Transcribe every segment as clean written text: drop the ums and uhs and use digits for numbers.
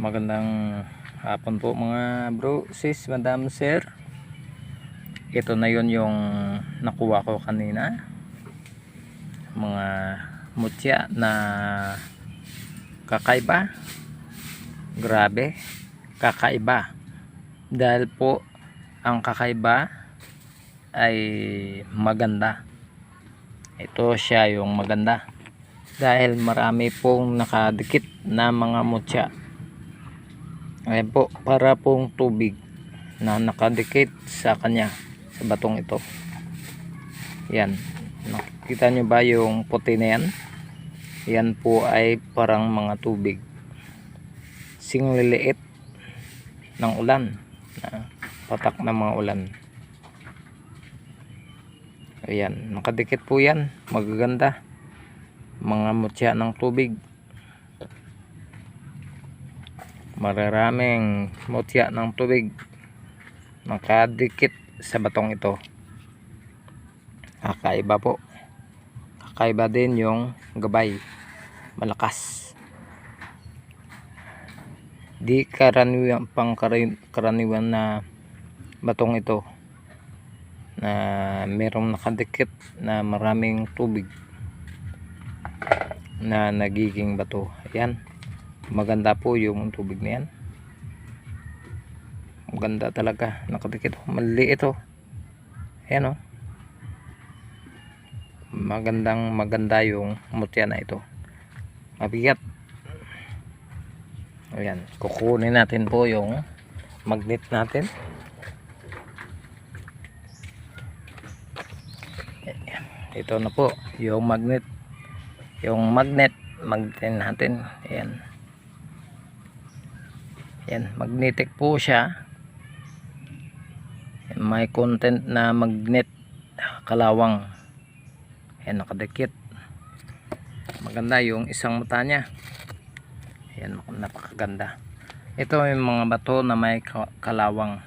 Magandang hapon po mga bro, sis, madam, sir. Ito na yun yung nakuha ko kanina. Mga mutya na kakaiba. Grabe, kakaiba. Dahil po ang kakaiba ay maganda. Ito siya yung maganda. Dahil marami pong nakadikit na mga mutya. Ayan po, para pong tubig na nakadikit sa kanya, sa batong ito. Yan, nakikita nyo ba yung puti na yan? Yan po ay parang mga tubig, singliliit ng ulan, patak ng mga ulan. Ayan, nakadikit po yan, magaganda, mga mutya ng tubig. Maraming mutya ng tubig nakadikit sa batong ito. Kakaiba po. Kakaiba din yung gabay, malakas. Di karaniwan, karaniwan na batong ito na merong nakadikit na maraming tubig na nagiging bato. Ayan, maganda po yung tubig na yan. Maganda talaga, nakadikit. Maliit ito. Ayan o. Maganda yung mutya na ito. Mabigat. Ayan, kukunin natin po yung magnet natin. Ito na po yung magnet. Yung magnet natin. Ayan. Yan, magnetic po siya. May content na magnet, kalawang. Yan, nakadikit. Maganda yung isang mata niya. Yan, napakaganda. Ito yung mga bato na may kalawang.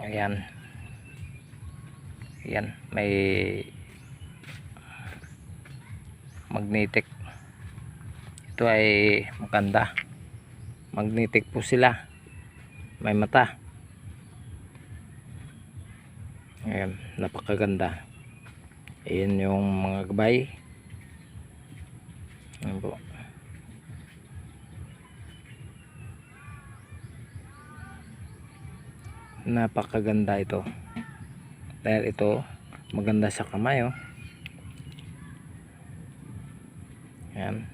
Ayan. Yan, may magnetic. Ito ay maganda. Magnetic po sila, may mata. Ayan, napakaganda. Ayan yung mga gabay. Ayan po. Napakaganda ito. Dahil ito maganda sa kamay oh. Ayan,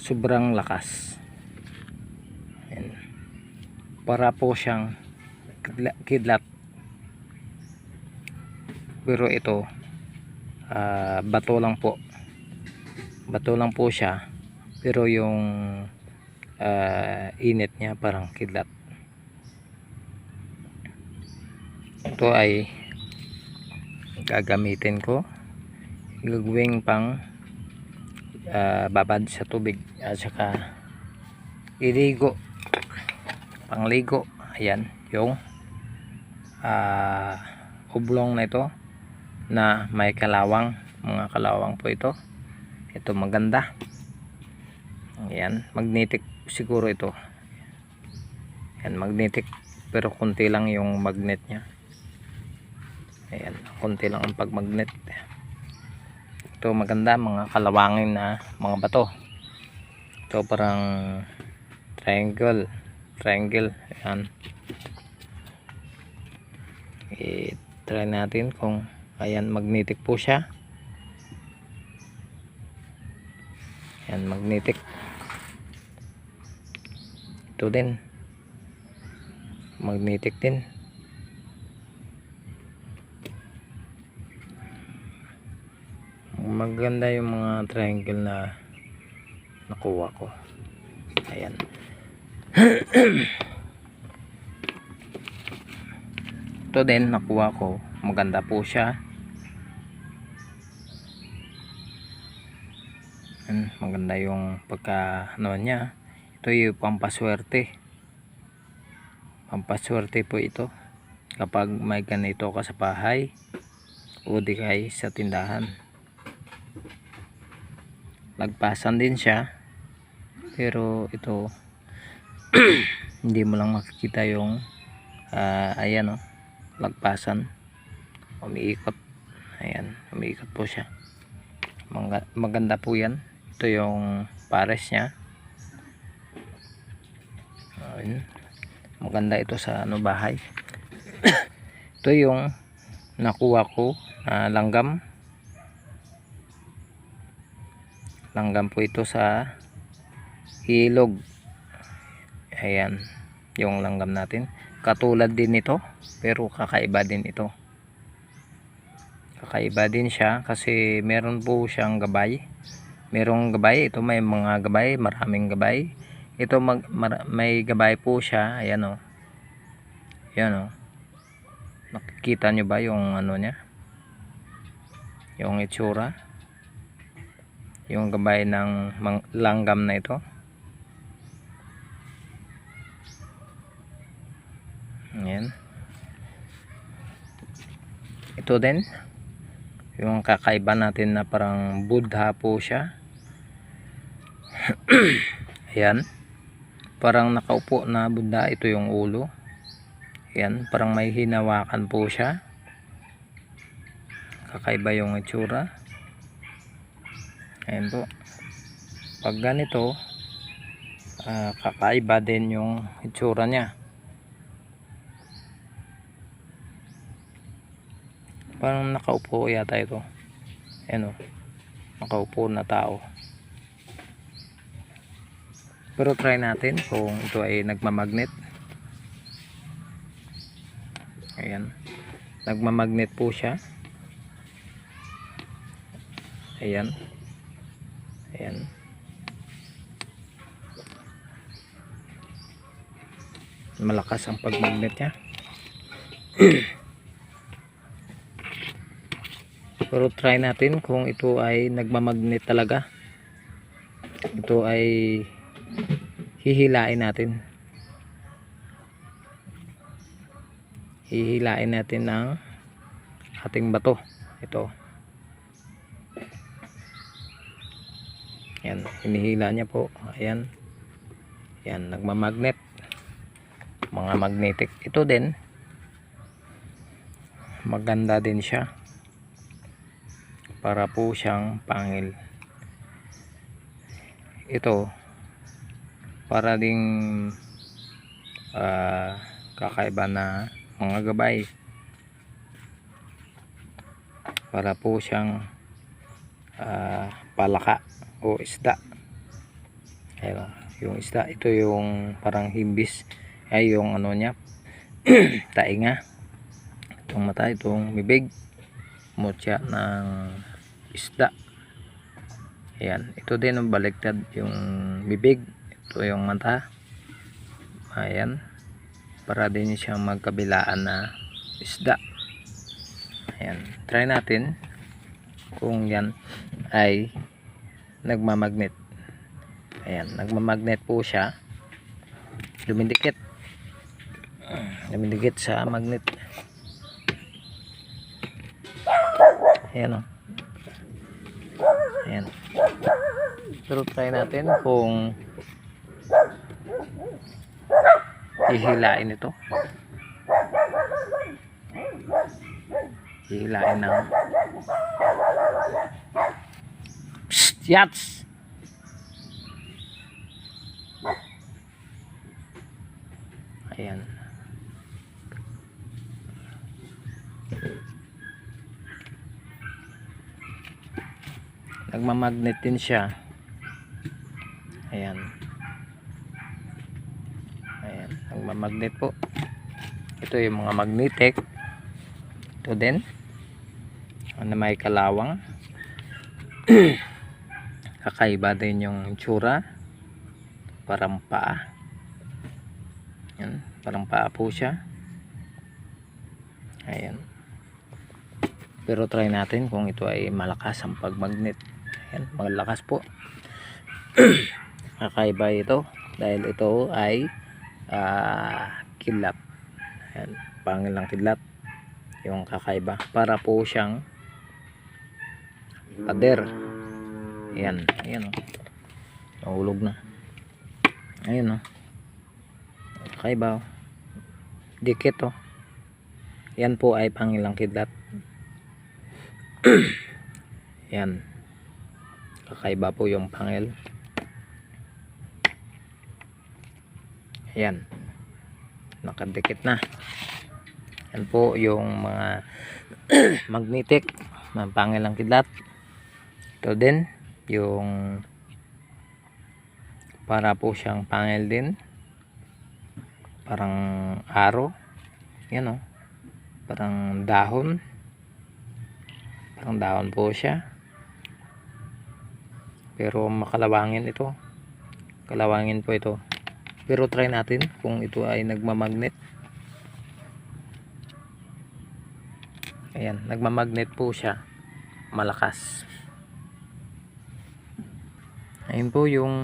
sobrang lakas. Ayan. Para po siyang kidlat, pero ito bato lang po siya, pero yung init niya parang kidlat. Ito ay gagamitin ko, gagawing pang babad sa tubig at saka iligo, pangligo. Ayan yung oblong na ito na may kalawang, mga kalawang po ito. Ito maganda. Ayan, magnetic siguro ito. Ayan, magnetic, pero konti lang yung magnet nya. Ayan, konti lang ang pagmagnet. Ito maganda, mga kalawangin na mga bato. Ito parang triangle. Ayan, i-try natin kung ayan, magnetic po siya. Ayan, magnetic. Ito din magnetic din. Maganda yung mga triangle na nakuha ko. Ayan. Ito din nakuha ko, maganda po siya. Maganda yung pagka ano niya. Ito yung pampaswerte po ito kapag may ganito ka sa bahay o di kay sa tindahan. Lagpasan din siya Pero ito hindi mo lang makikita yung ayan oh, lagpasan, umiikot. Ayan, umiikot po siya. Maganda po yan. Ito yung pares nya. Ayan. Maganda ito sa bahay. Ito yung nakuha ko langgam. Langgam po ito sa ilog. Ayan, yung langgam natin. Katulad din ito, pero kakaiba din ito. Kakaiba din siya kasi meron po siyang gabay. Merong gabay, ito may mga gabay, maraming gabay. Ito may gabay po siya. Ayan oh. Ayan oh. Nakikita nyo ba yung niya? Yung itsura. Yung gabay ng langgam na ito. Ayan. Ito din yung kakaiba natin na parang Buddha po siya. Ayan, parang nakaupo na Buddha. Ito yung ulo. Ayan, parang may hinawakan po siya. Kakaiba yung itsura. Ayan po. Pag ganito kakaiba din yung itsura nya. Parang nakaupo yata ito. Ayan o, nakaupo na tao. Pero try natin kung ito ay nagmamagnet. Ayan, nagmamagnet po siya. Ayan. Ayan. Malakas ang pagmagnet niya. Pero try natin kung ito ay nagmamagnet talaga. Ito ay hihilain natin. Hihilain natin ng ating bato. Ito. Yan, hinihila niya po. Ayan. Yan, nagmamagnet. Mga magnetic. Ito din. Maganda din siya. Para po siyang pangil. Ito para ding kakaiba na mga gabay. Para po siyang palaka o isda. Ayun, yung isda. Ito yung parang himbis. Ay yung niya tainga. Itong mata, itong bibig, mutya ng isda. Ayan, ito din ang baliktad yung bibig. Ito yung mata. Ayan, para din siyang magkabilaan na isda. Ayan, try natin kung yan ay nagmamagnet. Ayan, nagmamagnet po siya. Dumidikit sa magnet. Ayan o. Ayan. Pero try natin kung hihilain ito. Hihilain ng yats. Ayan. Nagmamagnet din siya. Ayan. Ayan, nagmamagnet po. Ito yung mga magnetic. Ito din. Na may kalawang. Kakaiba din yung tsura. Parang paa. Ayan, parang paa po siya. Ayan. Pero try natin kung ito ay malakas ang pagmagnet. Ayan, malakas po. Kakaiba ito dahil ito ay kidlat. Ayan, pangil ng kidlat yung kakaiba. Para po siyang pader. Ayan, ayan o. Nahulog na. Ayun oh. Kakaiba oh. Dikit oh. Yan po ay pangilang kidlat. Yan. Kakaiba po yung pangil. Ayan. Nakadikit na. Yan po yung mga magnetic ng pangilang kidlat. Ito din yung para po siyang pangil din, parang aro. Yan oh. Parang dahon po siya, pero makalawangin ito. Kalawangin po ito, pero try natin kung ito ay nagmamagnet. Ayan, nagmamagnet po siya, malakas. Ayun po yung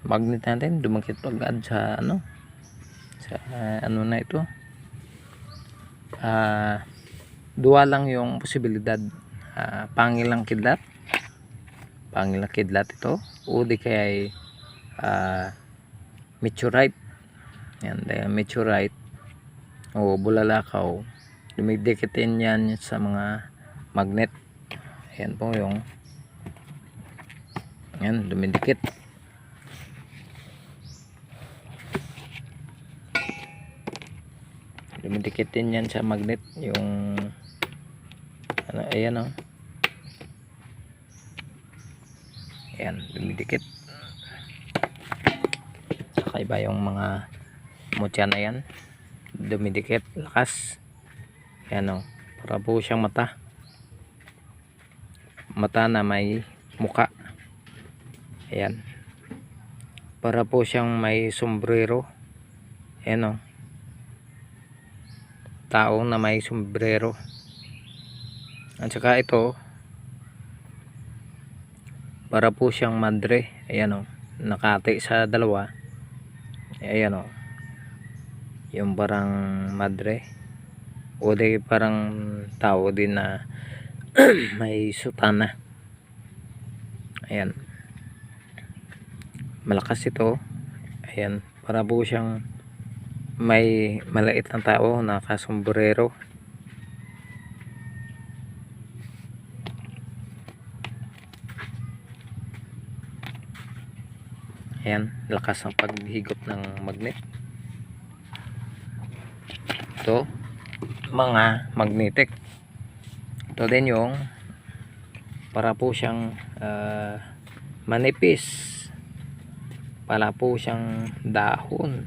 magnet natin, dumakit agad sa ano na ito. Dua lang yung posibilidad, pangilang kidlat ito, o di kaya meteorite. Yan, dahil meteorite o bulalakaw, dumidikitin yan sa mga magnet. Ayan po yung yan, dumidikit. Dumidikit din yan sa magnet, yung ano, ayan oh. Ayan, dumidikit. Kakaiba yung mga mutya na yan, dumidikit, lakas. Ayan oh, para po siyang mata na may muka. Ayan, para po siyang may sombrero. Ayan oh, taong na may sombrero. At saka ito, para po siyang madre. Ayan oh, nakati sa dalawa. Ayan oh, yung parang madre, o di parang tao din na may sutana. Ayan, malakas ito. Ayan, para po siyang may maliit na tao na kasombrero. Ayan, lakas ang paghigop ng magnet. Ito, mga magnetic. Ito din yung para po siyang manipis, para po siyang dahon,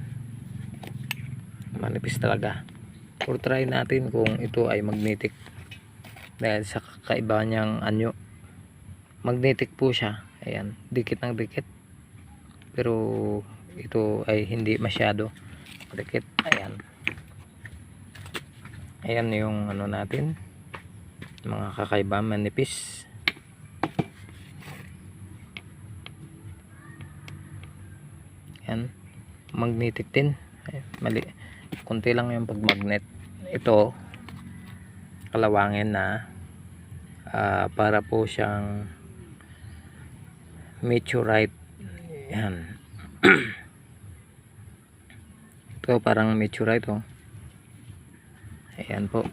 manipis talaga. Or try natin kung ito ay magnetic, dahil sa kakaiba niyang anyo. Magnetic po siya. Ayan, dikit ng dikit, pero ito ay hindi masyado dikit. Ayan, ayan yung ano natin, mga kakaiba, manipis. Ayan, magnetic din. Mali, kunti lang yung pagmagnet. Ito kalawangin na para po siyang meteorite. Yan. Ito parang meteorite oh. Ayan po,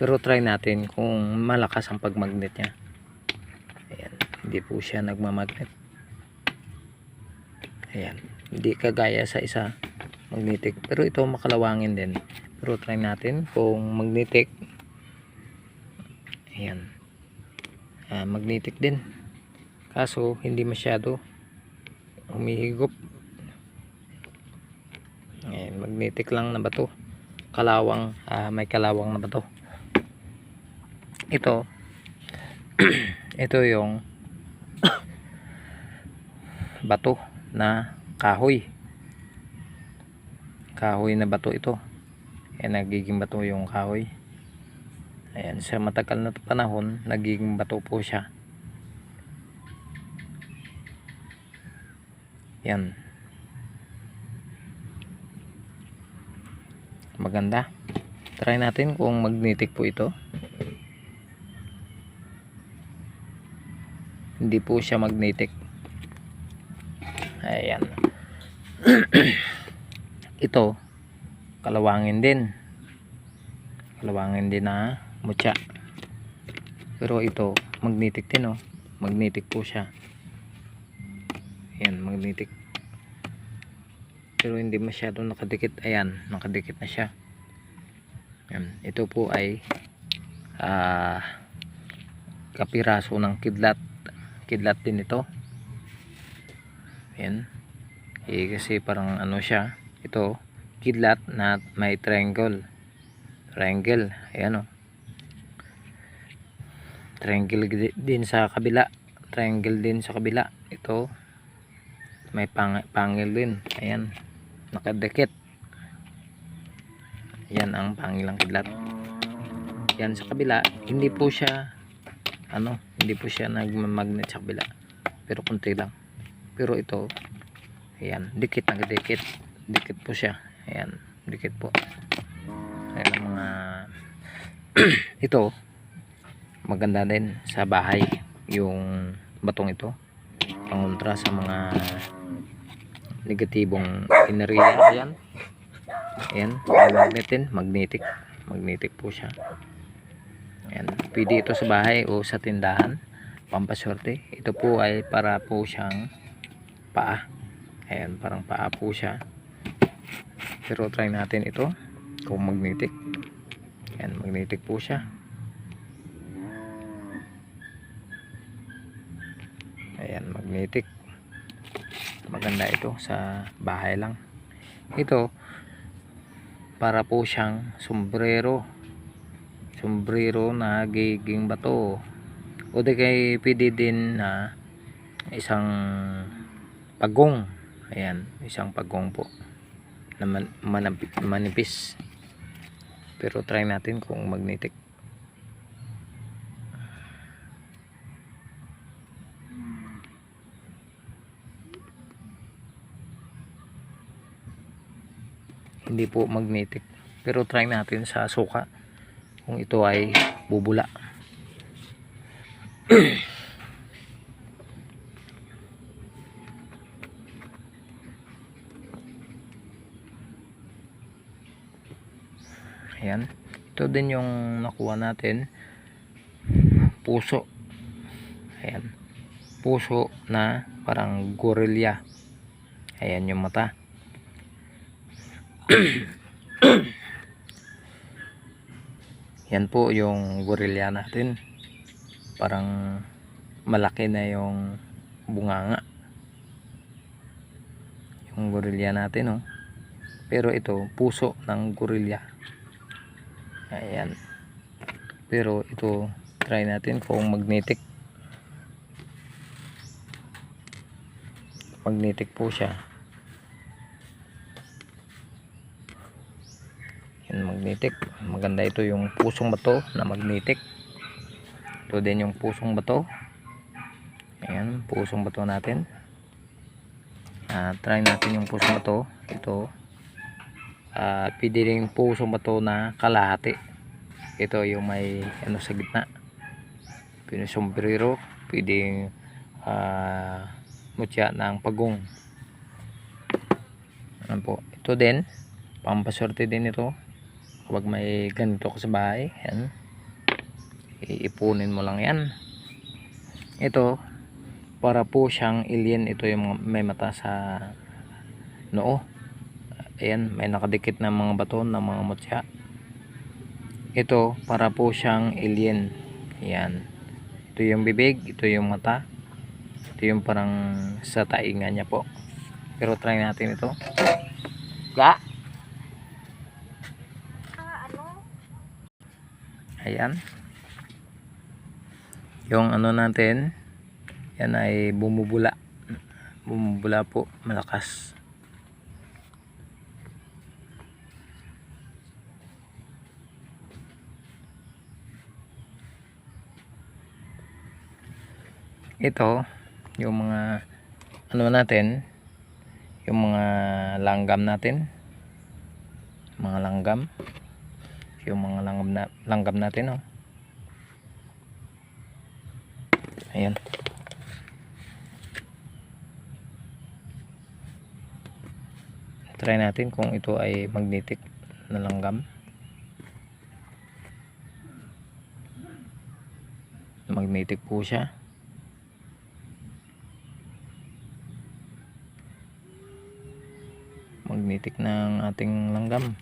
pero try natin kung malakas ang pagmagnet niya. Ayan, hindi po siya nagmamagnet. Ayan, hindi kagaya sa isa magnetic, pero ito makalawangin din. Pero try natin kung magnetic. Ayan, magnetic din, kaso hindi masyado humihigop. Ayan, magnetic lang na bato, kalawang, may kalawang na bato. Ito ito yung bato na kahoy na bato ito. Ayan, nagiging bato yung kahoy. Ayan, sa matagal na panahon nagiging bato po siya. Yan, maganda. Try natin kung magnetic po ito. Hindi po siya magnetic. Ayan, Ito kalawangin din na mutya, pero ito magnetic din, oh. Magnetic po siya. Ayan, magnetic, pero hindi masyado nakadikit. Ayan, nakadikit na siya. Ayan, ito po ay kapiraso ng kidlat din ito. Ayan, kasi parang ano siya, ito kidlat na may triangle. Ayan, oh. Triangle din sa kabila, ito may pangil din. Ayan, nakadikit. Yan ang pangil ng kidlat. Yan sa kabila, hindi po siya nagmamagnet sa kabila, pero konti lang. Pero ito, ayan, dikit po siya. Ayan, dikit po. Ayan ang mga ito maganda din sa bahay yung batong ito, pangontra sa mga negatibong enerhiya. Ayan, magnetic po siya. Ayan, pwede ito sa bahay o sa tindahan, pampaswerte. Ito po ay para po siyang paa. Ayan, parang paa po siya, pero try natin ito kung magnetic. Ayan, magnetic po siya. Ayan, magnetic. Maganda ito sa bahay lang. Ito para po siyang sombrero na giging bato, o di kay pwede din na isang pagong. Ayan, isang pagong po na manipis, pero try natin kung magnetic. Hindi po magnetic, pero try natin sa suka kung ito ay bubula. Ayan, ito din yung nakuha natin, puso. Ayan, puso na parang gorilya. Ayan yung mata. Yan po yung gorilya natin, parang malaki na yung bunganga yung gorilya natin, oh. Pero ito puso ng gorilya. Ayan, pero ito try natin kung magnetic po siya. Magnetic, maganda ito yung pusong bato na magnetic. Ito din yung pusong bato. Ayan, pusong bato natin. Try natin yung pusong bato. Ito pwede rin pusong bato na kalahati. Ito yung may ano sa gitna, pwede sombrero, pwede mutya ng pagong. Ayan po, ito din pampaswerte din ito kapag may ganito ka sa bahay. Yan, iipunin mo lang yan. Ito para po siyang alien. Ito yung may mata sa noo. Ayan, may nakadikit na mga baton na mga mutya. Ito para po siyang alien. Ayan, ito yung bibig, ito yung mata, ito yung parang sa tainga niya po. Pero try natin ito. Ayan, yung ano natin, yan ay bumubula po, malakas. Ito yung mga ano natin, yung mga langgam natin, yung mga langgam natin, oh. Ayan, try natin kung ito ay magnetic na langgam. Magnetic po siya. Magnetic ng ating langgam.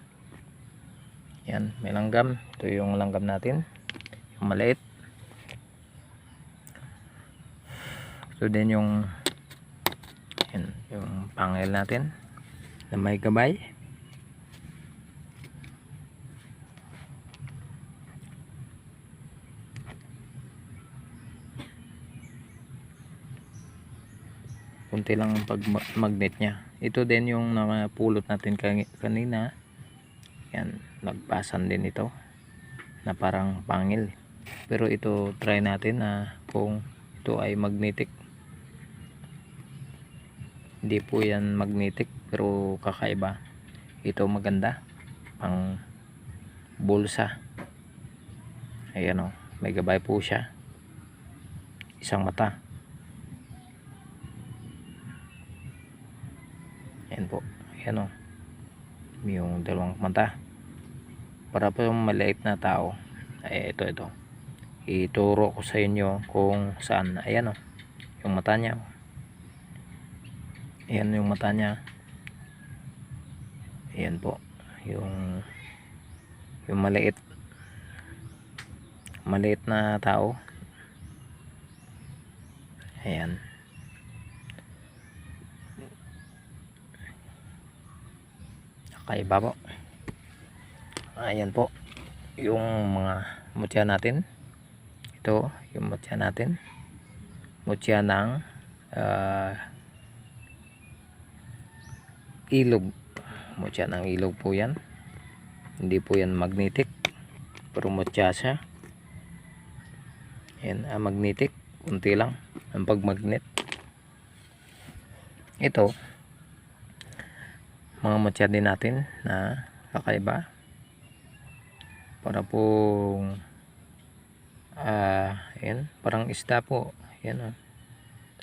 Yan, may langgam. Ito yung langgam natin, yung maliit. Ito din yung yan, yung pangil natin na may gabay. Kunti lang ang pag magnet niya. Ito din yung nakapulot natin kanina. Yan, nagpasan din ito na parang pangil. Pero ito try natin na kung ito ay magnetic. Hindi po yan magnetic pero kakaiba. Ito maganda, pang bulsa. Ayan o, may gabay po siya. Isang mata. Ayan po, ayan o, yung dalawang mata. Para po yung maliit na tao. Ito ituro ko sa inyo kung saan. Ayan o, yung mata niya. Ayan yung mata niya. Ayan po, yung maliit na tao. Ayan. Kakaiba po. Ayan po yung mga mutya natin. Ito yung mutya natin, mutya ng ilog. Mutya ng ilog po yan. Hindi po yan magnetic pero mutya siya. Ayan, magnetic, kunti lang ang pagmagnet. Ito mga mutya din natin na kakaiba. Para pong ayan, parang isda po. Ayan,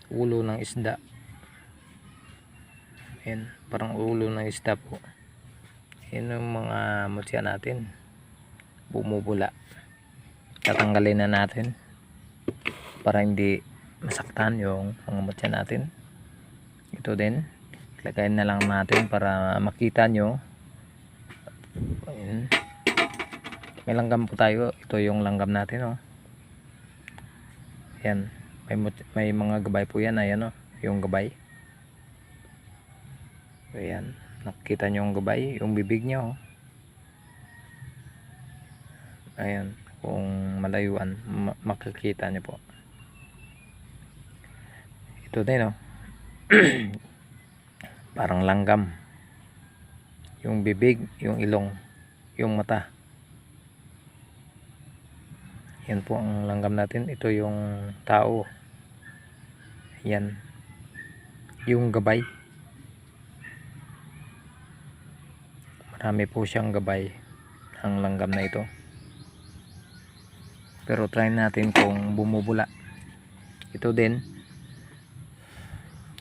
ulo ng isda. Ayan, parang ulo ng isda po. Ayan yung mga mutya natin, bumubula. Tatanggalin na natin para hindi masaktan yung mga mutya natin. Ito din, ilagay na lang natin para makita nyo. Ayan. May langgam po tayo. Ito yung langgam natin o. Ayan, may mga gabay po yan. Ayan o, yung gabay. Ayan, nakikita nyo yung gabay, yung bibig niya o. Ayan, kung malayuan makikita nyo po. Ito din o. Parang langgam. Yung bibig, yung ilong, yung mata. Yan po ang langgam natin. Ito yung tao. Yan, yung gabay. Marami po siyang gabay ang langgam na ito. Pero try natin kung bumubula. Ito din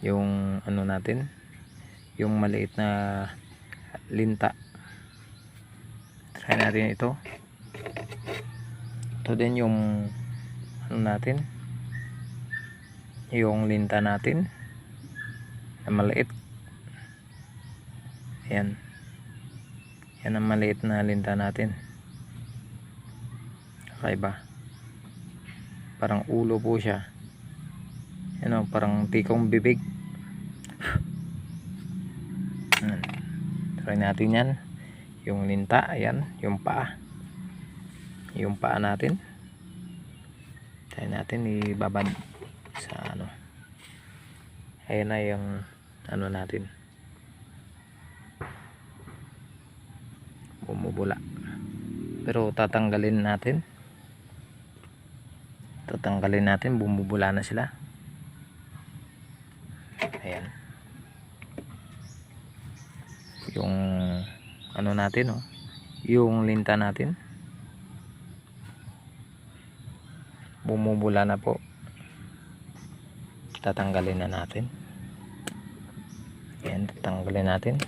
yung ano natin, yung maliit na linta. Try natin ito. Ito din yung ano natin, yung linta natin na maliit. Ayan, yan ang maliit na linta natin. Kakaiba, parang ulo po siya. Yan o, parang tikong bibig. Try natin yan. Yung linta, ayan, yung paa. Yung paa natin. Try natin ibabad sa ano. Ayan na yung ano natin. Bumubula. Pero tatanggalin natin. Bumubula na sila. Ayan. Yung ano natin oh, yung linta natin bumubula na po. Tatanggalin na natin. Ayan, tatanggalin natin.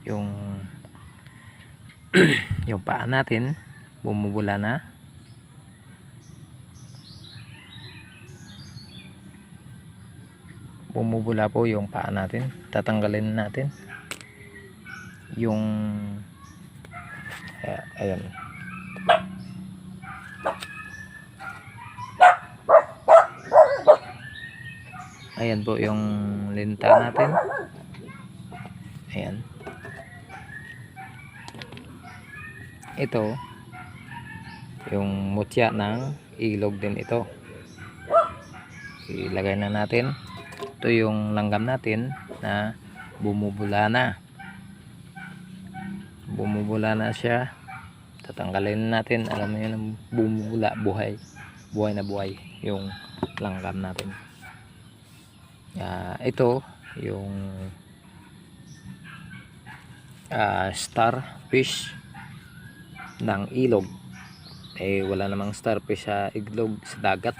yung yung paa natin bumubula na. Bumubula po yung paa natin. Tatanggalin natin yung ayan. Ayan po yung linta natin. Ayan. Ito yung mutya ng ilog din ito. Ilagay na natin. Ito yung langgam natin na bumubula na. Bumubula na siya. Tatanggalin natin. Alam mo yun, bumubula, buhay. Buhay na buhay yung langgam natin. Ito yung starfish ng ilog. Wala namang starfish sa ilog, sa dagat.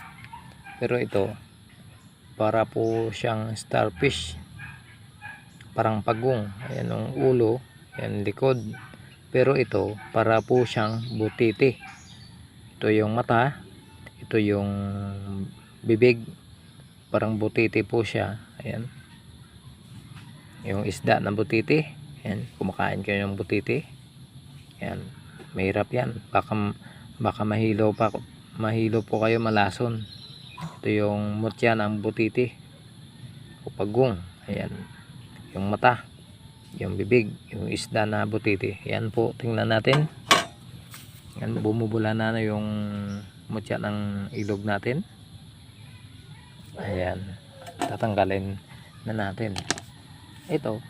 Pero ito para po siyang starfish, parang pagong. Ayan ang ulo, ayan likod. Pero ito para po siyang butiti. Ito yung mata, ito yung bibig, parang butiti po siya. Ayan yung isda ng butiti. Ayan, kumakain kayo ng butiti. Ayan, mahirap yan, baka mahilo po kayo, malason. Ito yung mutya ng butiti o pagong. Ayan yung mata, yung bibig, yung isda na butiti. Ayan po, tingnan natin. Ayan, bumubula na yung mutya ng ilog natin. Ayan, tatanggalin na natin. Ito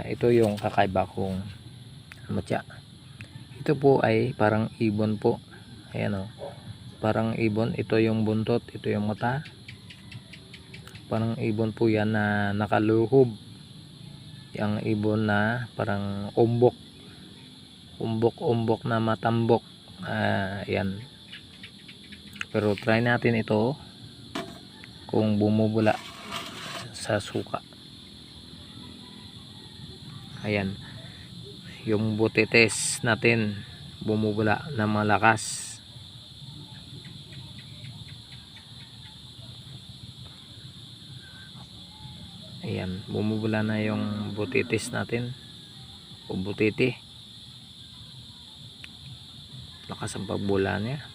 ito yung kakaiba kong mutya. Ito po ay parang ibon po. Ayan o, parang ibon. Ito yung buntot, ito yung mata. Parang ibon po yan na nakaluhub. Yung ibon na parang umbok na matambok. Ayan. Pero try natin ito kung bumubula sa suka. Ayan yung butites natin bumubula na malakas. Ayan, bumubula na yung butitis natin o butiti. Lakas ang pagbula niya.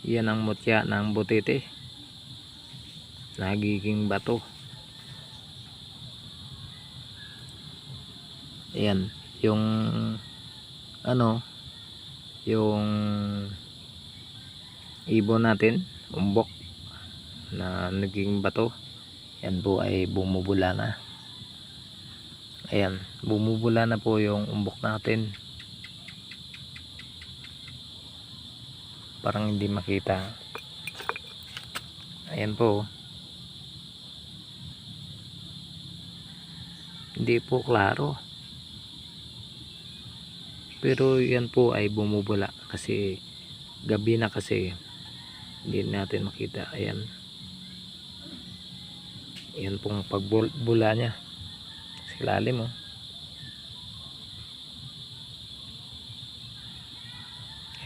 Yan ang mutya ng butiti, nagiging bato. Ayan yung yung ibon natin, umbok na naging bato. Yan po ay bumubula na. Ayan, bumubula na po yung umbok natin. Parang hindi makita. Ayan po, hindi po klaro, pero yan po ay bumubula kasi gabi na, kasi hindi natin makita. Ayan, yan pong pagbula niya sa ilalim.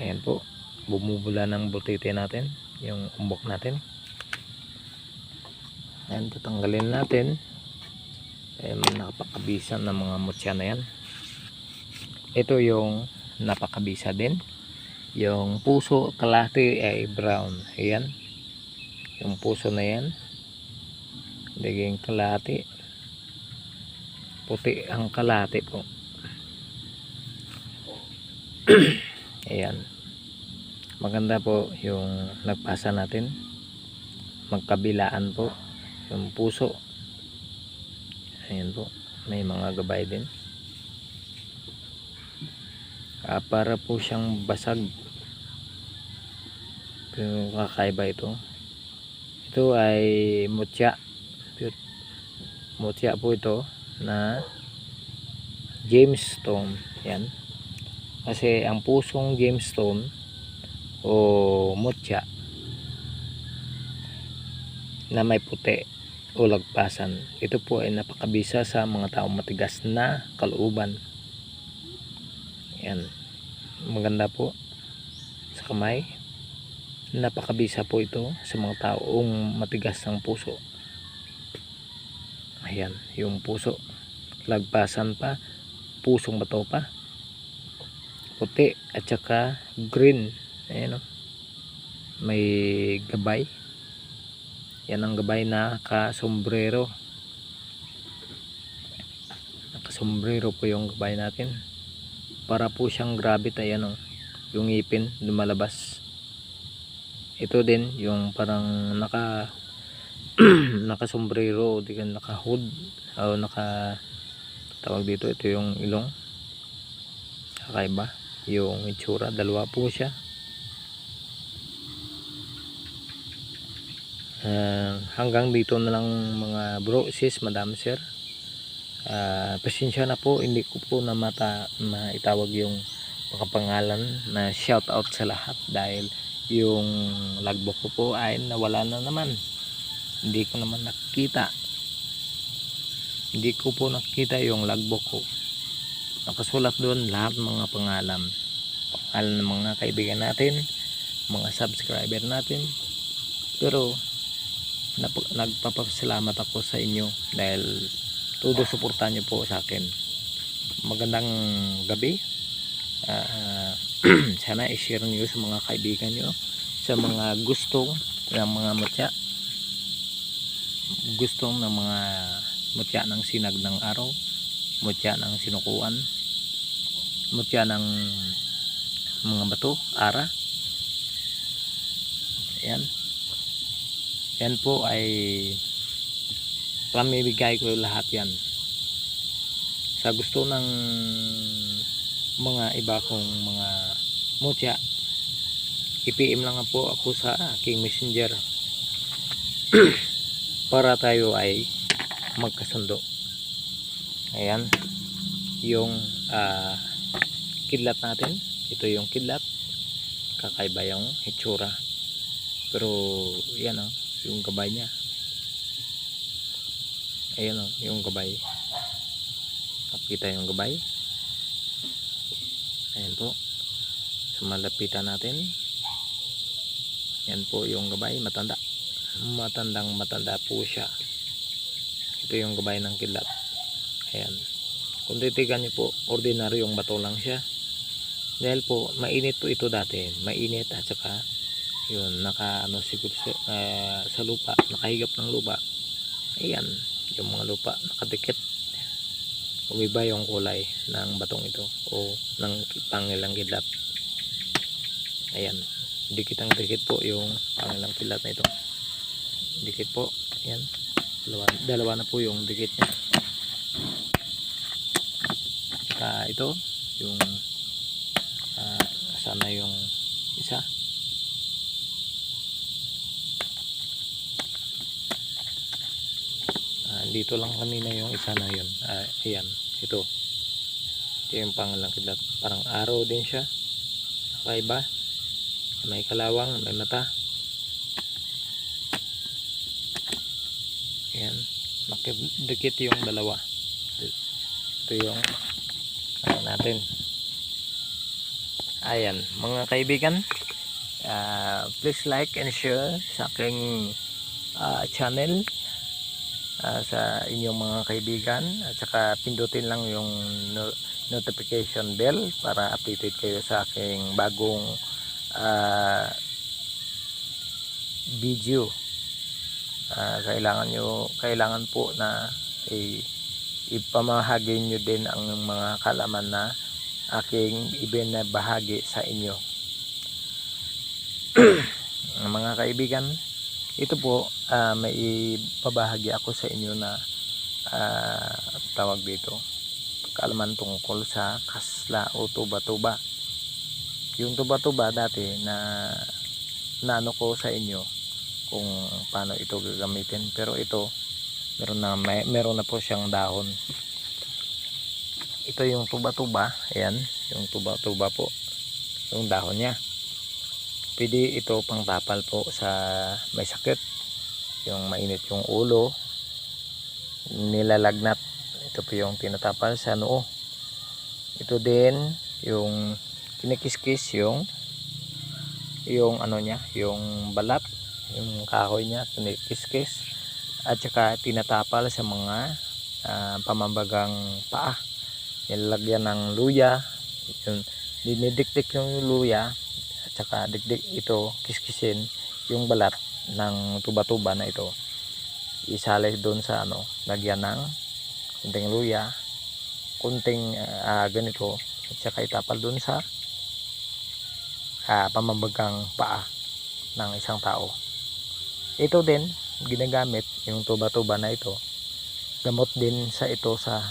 Ayan po, bumubula ng butiti natin, yung umbok natin. Ayan, tatanggalin natin. Ayan, napakabisan ng mga mutya na yan. Ito yung napakabisa din. Yung puso kalahati ay brown. Ayan, yung puso na yan, naging kalahati puti ang kalahati po. Ayan, maganda po yung nagpasa natin, magkabilaan po yung puso. Ayan po, may mga gabay din. Para po siyang basag, pero kakaiba ito. Ito ay mutya po ito na gemstone. Yan, kasi ang pusong gemstone o mutya na may puti o lagpasan. Ito po ay napakabisa sa mga taong matigas na kalooban. Yan, maganda po sa kamay. Napakabisa po ito sa mga taong matigas ng puso. Ayan, yung puso, lagpasan pa, pusong bato pa, puti at saka green. Ayan o, may gabay. Yan ang gabay na kasombrero. Nakasombrero po yung gabay natin. Para po siyang grabbit. Ayan o, yung ngipin lumalabas. Ito din yung parang nakasombrero, di ka naka-hood o tawag dito. Ito yung ilong. Kakaiba yung itsura. Dalawa po siya. Hanggang dito na lang mga bro, sis, madam, sir. Pasensya na po, hindi ko po na maitawag yung mga pangalan na shout out sa lahat dahil yung logbook ko po ay nawala na naman. Hindi ko naman nakikita. Hindi ko po nakikita yung logbook ko. Nakasulat doon lahat mga pangalan ng mga kaibigan natin, mga subscriber natin. Pero nagpapasalamat ako sa inyo dahil todo suportahan niyo po sa akin. Magandang gabi. Sana i-share niyo sa mga kaibigan niyo, sa mga gustong ng mga mutya, gustong ng mga mutya ng sinag ng araw, mutya ng sinukuan, mutya ng mga bato, ara. Ayan. Yan po ay pamibigay ko lahat yan sa gusto ng mga iba kong mga mutya. I-PM lang po ako sa aking messenger para tayo ay magkasundo. Ayan yung kidlat natin. Ito yung kidlat, kakaiba yung itsura, pero yan o, yung gabay niya. Ayan o, yung gabay. Nakita yung gabay. Ayan po. So malapitan natin. Yan po yung gabay. Matanda. Matanda po siya. Ito yung gabay ng kidlat. Ayan. Kung titigan niyo po, ordinaryong bato lang siya. Dahil po, mainit po ito dati. Mainit at saka yun, siguro sa lupa, nakahigap ng lupa. Ayan, yung mga lupa nakadikit. Umiba yung kulay ng batong ito o ng pangilang kidlat. Ayan, dikit ang dikit po yung pangilang kidlat na ito. Dikit po. Ayan, dalawa na po yung dikit niya. Saka ito yung sana yung isa. Dito lang kanina yung isa na yun. Ayan, ito yung pangalang kidlat. Parang araw din siya. Kakaiba. May kalawang, may mata. Ayan, nakidikit yung dalawa. Ito yung natin. Ayan, mga kaibigan, please like and share sa aking channel, sa inyong mga kaibigan, at saka pindutin lang yung notification bell para updated kayo sa aking bagong video. Kailangan po na ipamahagi nyo din ang mga kalaman na aking ibinabahagi sa inyo. Mga kaibigan, ito po may ipabahagi ako sa inyo na tawag dito, kaalaman tungkol sa kasla o tuba-tuba. Yung tuba-tuba dati na ano ko sa inyo kung paano ito gagamitin, pero ito meron na po siyang dahon. Ito yung tuba-tuba. Ayan, yung tuba-tuba po yung dahon niya. Pwede ito pang tapal po sa may sakit, yung mainit yung ulo, nilalagnat. Ito po yung tinatapal sa noo. Ito din yung kinikiskis yung ano niya, yung balat, yung kahoy niya, kinikiskis. At saka tinatapal sa mga pamambagang paa. Nilalagyan ng luya, yung dinidikdik yung luya, at saka dikdik ito, kiskisin yung balat ng tuba-tuba na ito, isali doon sa ano, lagyan ng kunting luya, kunting ganito, at saka itapal doon sa pamambagang paa ng isang tao. Ito din ginagamit yung tuba-tuba na ito, gamot din sa ito sa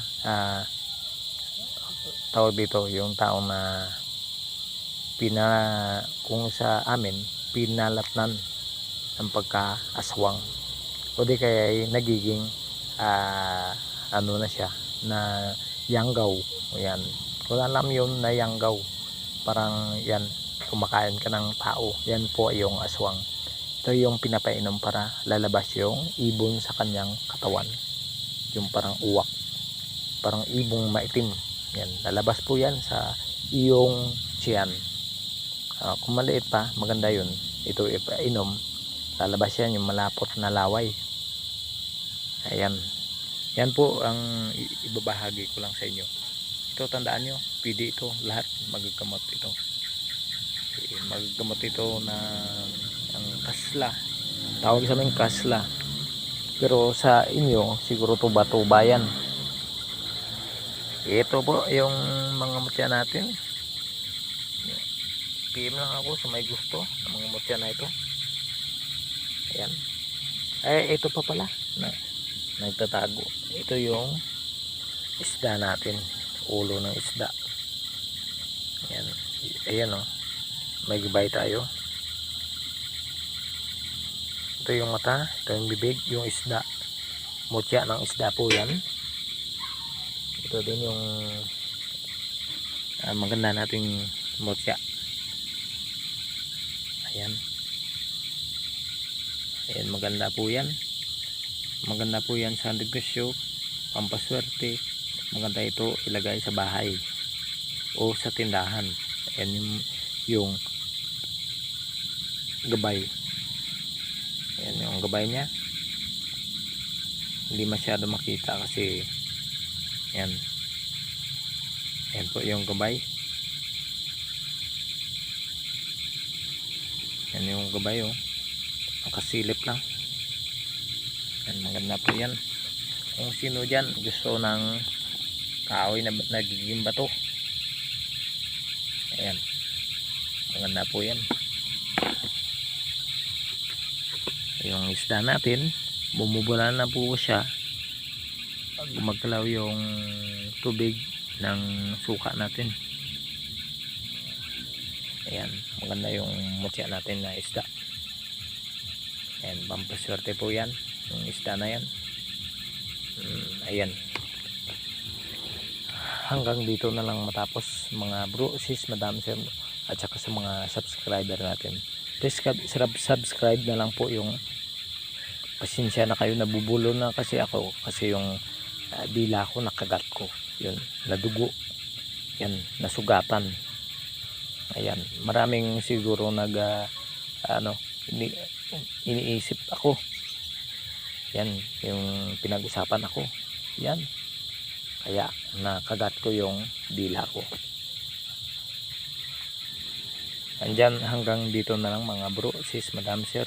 tawag dito, yung tao na kung sa amin pinalatnan ng pagkaaswang, o di kaya ay nagiging ano na siya, na yanggaw. Yan, kung alam yun na yanggaw, parang yan, kumakain ka ng tao, yan po ay yung aswang. Ito yung pinapainom para lalabas yung ibon sa kanyang katawan, yung parang uwak, parang ibong maitim. Yan, lalabas po yan sa iyong tiyan. Kung maliit pa, maganda yun. Ito ipainom, lalabas yan yung malapot na laway. Ayan, yan po ang ibabahagi ko lang sa inyo. Ito, tandaan nyo, pwede ito lahat, magagamot ito. Magagamot ito na ang kasla, tawag sa amin kasla, pero sa inyo siguro tuba-tuba yan. Ito po yung mga mutya natin. PM lang ako sa may gusto ng mga mutya na ito. Ayan. Ito pa pala na nagtatago. Ito yung isda natin, ulo ng isda. Ayan. Ayan o, may gabay tayo. Ito yung mata, ito yung bibig, yung isda, mutya ng isda po yan. Ito din yung maganda nating mutya. Ayan. Ayan, maganda po yan. Maganda po yan sa negosyo, pampaswerte. Maganda ito ilagay sa bahay o sa tindahan. Ayan yung gabay. Ayan yung gabay niya. Hindi masyado makita kasi yan. Ayan po yung gabay. Yan yung gabay oh. Nakasilip lang. Yan, maganda po yan. Kung sino dyan gusto ng kahoy na nagiging bato, ayan, maganda po yan. Yung isda natin, bumubula na po siya pag gumagalaw yung tubig ng suka natin. Ayan, maganda yung mutya natin na isda. Ayan, pampaswerte po yan yung isda na yan. Ayan, hanggang dito na lang matapos mga bro, sis, madam, sir, at saka sa mga subscriber natin. Please subscribe na lang po. Yung pasensya na kayo, nabubulo na kasi ako, kasi yung dila ko, nakagat ko yun, nadugo yan, nasugatan. Ayan, maraming siguro iniisip ako. Yan yung pinag-usapan ako, yan, kaya nakagat ko yung dila ko. Andyan, hanggang dito na lang mga bro, sis, madam, sir.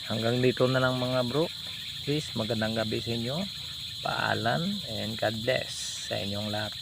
Hanggang dito na lang mga bro, sis, magandang gabi sa inyo. Paalam and God bless sa inyong lahat.